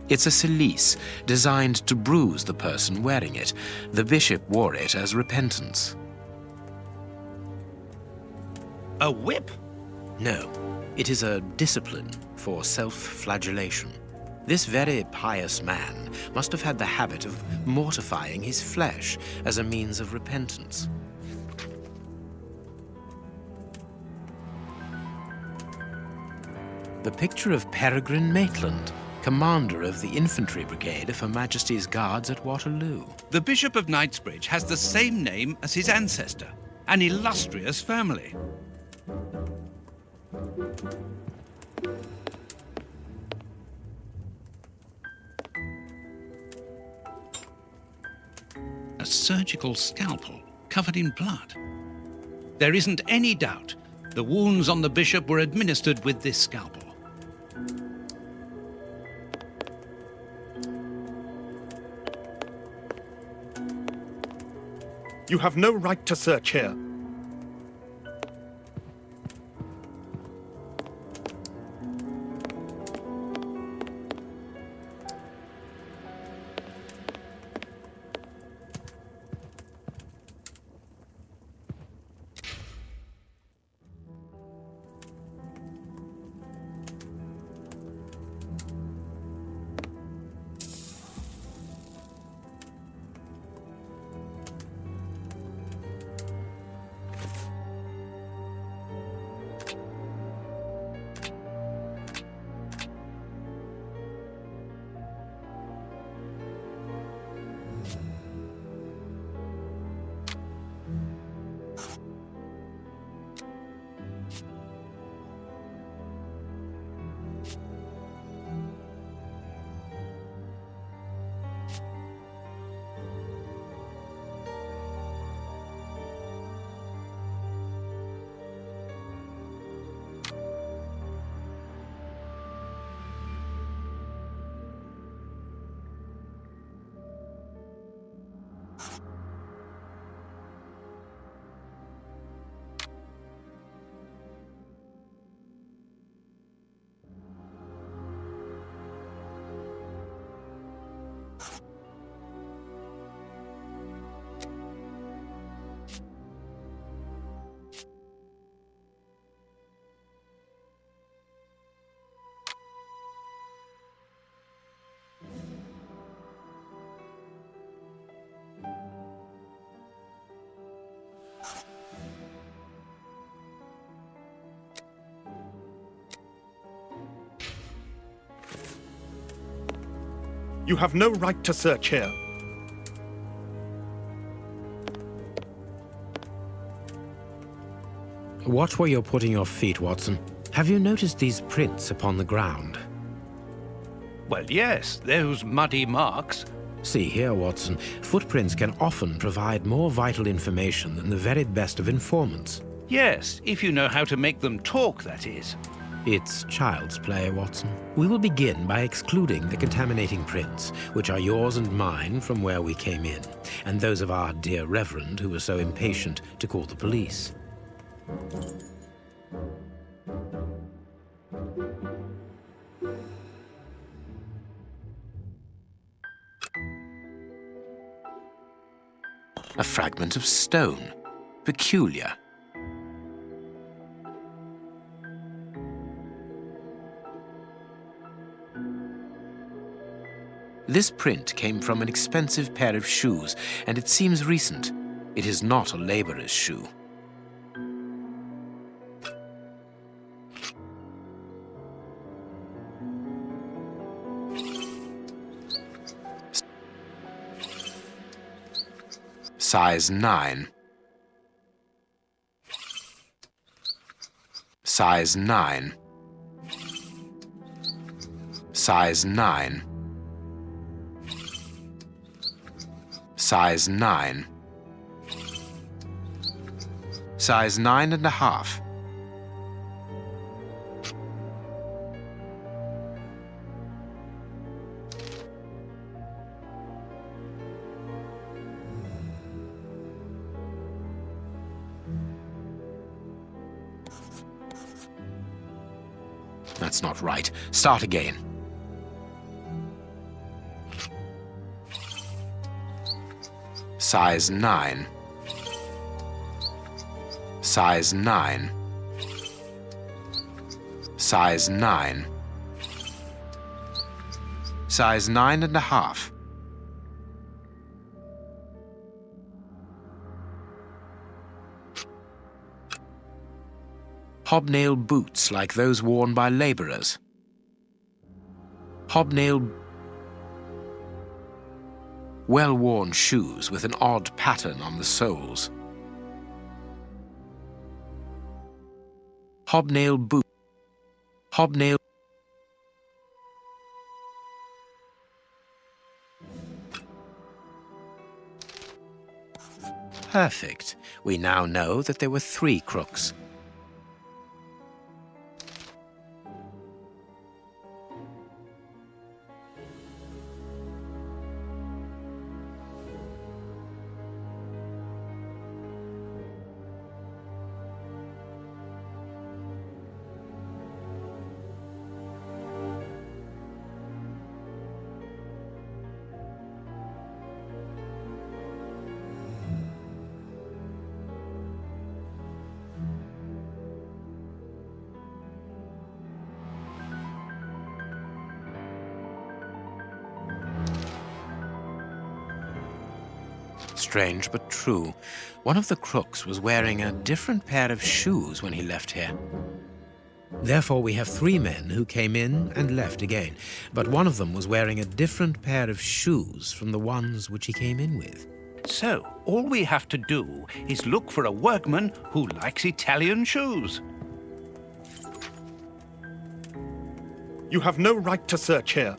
It's a cilice designed to bruise the person wearing it. The bishop wore it as repentance. A whip? No, it is a discipline for self-flagellation. This very pious man must have had the habit of mortifying his flesh as a means of repentance. The picture of Peregrine Maitland, commander of the infantry brigade of Her Majesty's Guards at Waterloo. The Bishop of Knightsbridge has the same name as his ancestor, an illustrious family. A surgical scalpel covered in blood. There isn't any doubt the wounds on the bishop were administered with this scalpel. You have no right to search here. You have no right to search here. Watch where you're putting your feet, Watson. Have you noticed these prints upon the ground? Well, yes, those muddy marks. See here, Watson. Footprints can often provide more vital information than the very best of informants. Yes, if you know how to make them talk, that is. It's child's play, Watson. We will begin by excluding the contaminating prints, which are yours and mine from where we came in, and those of our dear Reverend who was so impatient to call the police. A fragment of stone. Peculiar. This print came from an expensive pair of shoes, and it seems recent. It is not a laborer's shoe. Size 9. Size 9. Size 9. Size 9. Size 9.5. That's not right. Start again. Size 9. Size 9. Size 9. Size 9.5. Hobnail boots like those worn by laborers. Hobnail well-worn shoes with an odd pattern on the soles. Hobnail boot. Hobnail. Perfect. We now know that there were 3 crooks. Strange but true. One of the crooks was wearing a different pair of shoes when he left here. Therefore, we have 3 men who came in and left again, but one of them was wearing a different pair of shoes from the ones which he came in with. So, all we have to do is look for a workman who likes Italian shoes. You have no right to search here.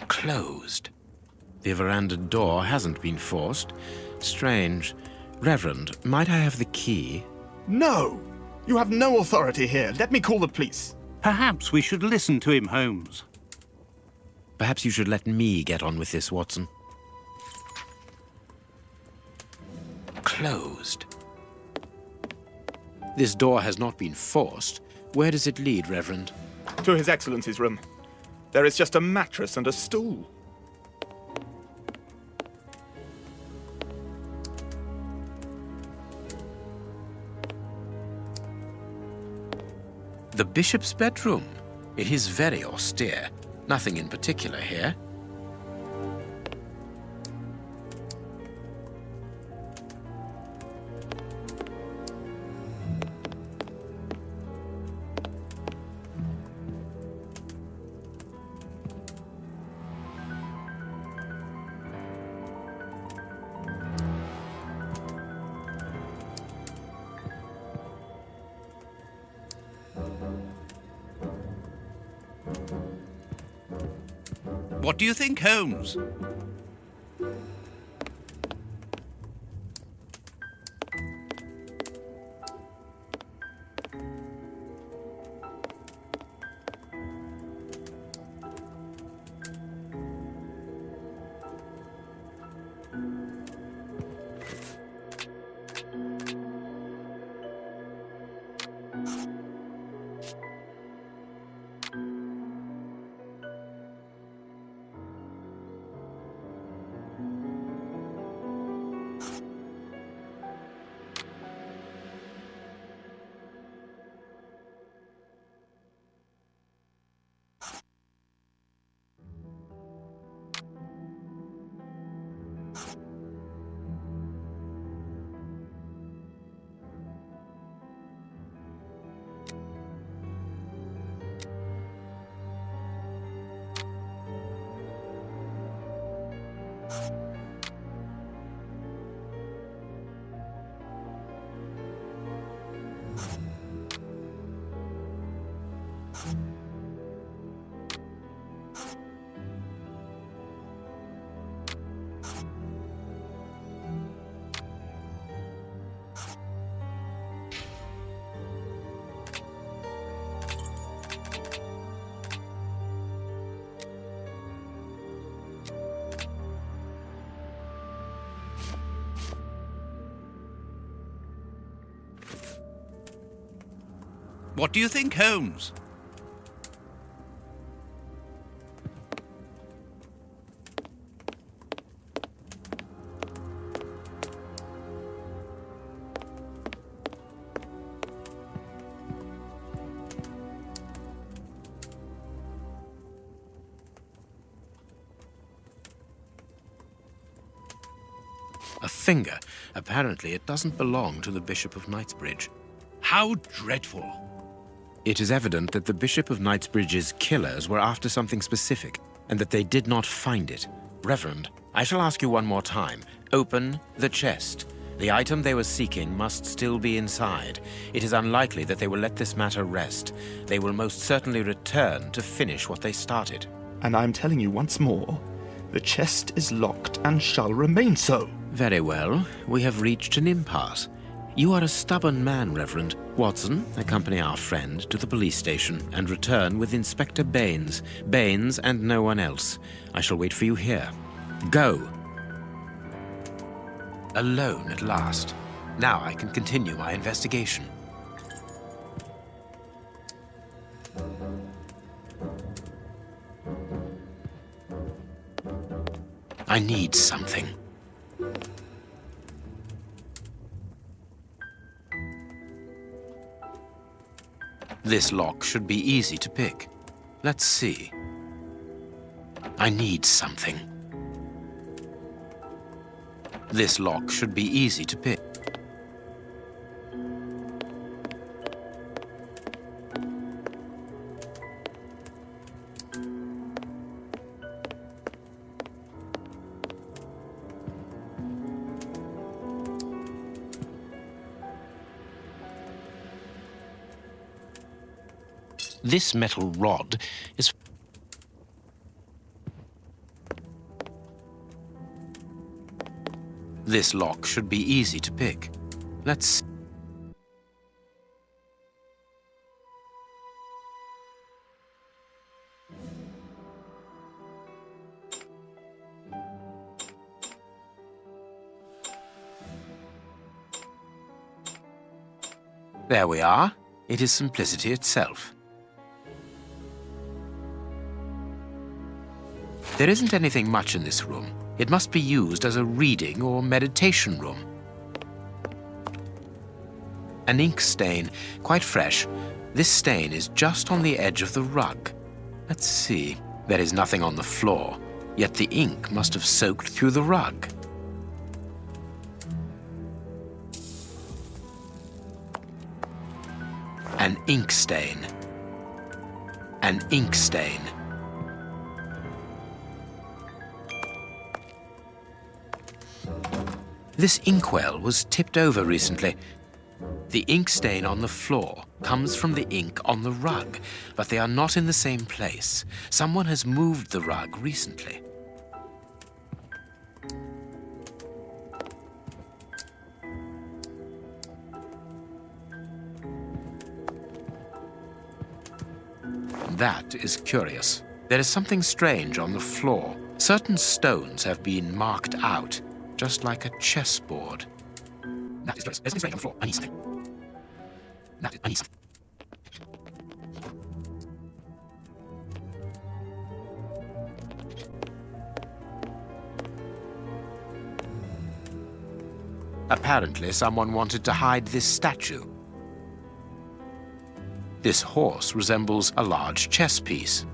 Closed. The veranda door hasn't been forced. Strange. Reverend, might I have the key? No! You have no authority here. Let me call the police. Perhaps we should listen to him, Holmes. Perhaps you should let me get on with this, Watson. Closed. This door has not been forced. Where does it lead, Reverend? To His Excellency's room. There is just a mattress and a stool. The bishop's bedroom. It is very austere. Nothing in particular here. What do you think, Holmes? What do you think, Holmes? A finger. Apparently it doesn't belong to the Bishop of Knightsbridge. How dreadful. It is evident that the Bishop of Knightsbridge's killers were after something specific, and that they did not find it. Reverend, I shall ask you one more time. Open the chest. The item they were seeking must still be inside. It is unlikely that they will let this matter rest. They will most certainly return to finish what they started. And I'm telling you once more, the chest is locked and shall remain so. Very well. We have reached an impasse. You are a stubborn man, Reverend. Watson, accompany our friend to the police station and return with Inspector Baines. Baines and no one else. I shall wait for you here. Go. Alone at last. Now I can continue my investigation. I need something. This lock should be easy to pick. Let's see. I need something. This lock should be easy to pick. This metal rod is... This lock should be easy to pick. Let's... There we are. It is simplicity itself. There isn't anything much in this room. It must be used as a reading or meditation room. An ink stain, quite fresh. This stain is just on the edge of the rug. Let's see. There is nothing on the floor, yet the ink must have soaked through the rug. An ink stain. An ink stain. This inkwell was tipped over recently. The ink stain on the floor comes from the ink on the rug, but they are not in the same place. Someone has moved the rug recently. That is curious. There is something strange on the floor. Certain stones have been marked out, just like a chessboard. That is curious. There's something strange on the floor. I need something. I need something. Apparently, someone wanted to hide this statue. This horse resembles a large chess piece.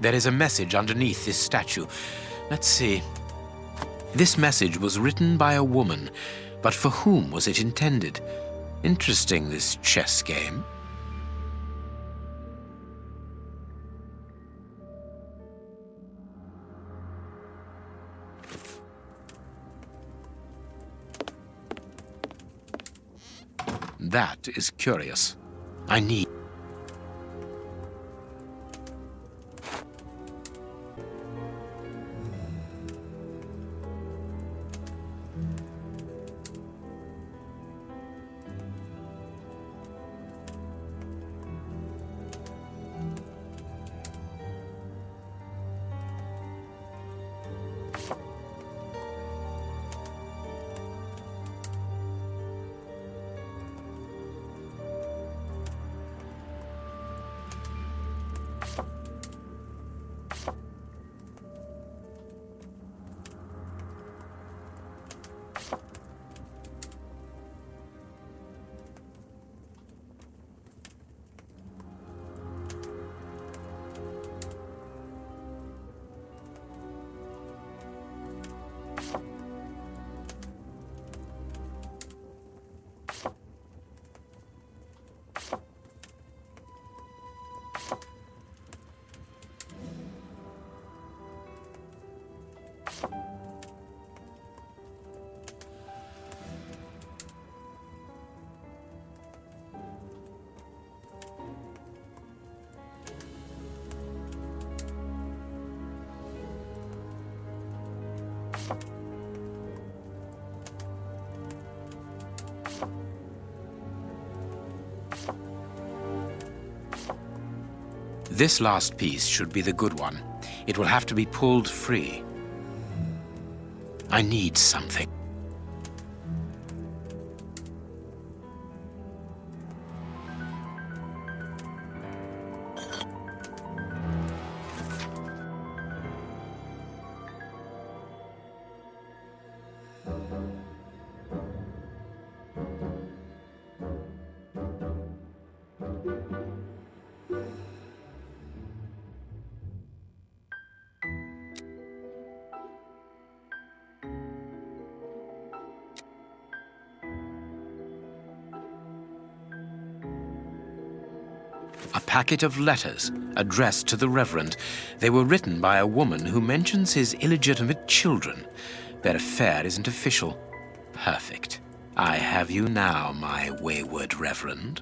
There is a message underneath this statue. Let's see. This message was written by a woman, but for whom was it intended? Interesting, this chess game. That is curious. I need... This last piece should be the good one. It will have to be pulled free. I need something. A packet of letters addressed to the Reverend. They were written by a woman who mentions his illegitimate children. Their affair isn't official. Perfect. I have you now, my wayward Reverend.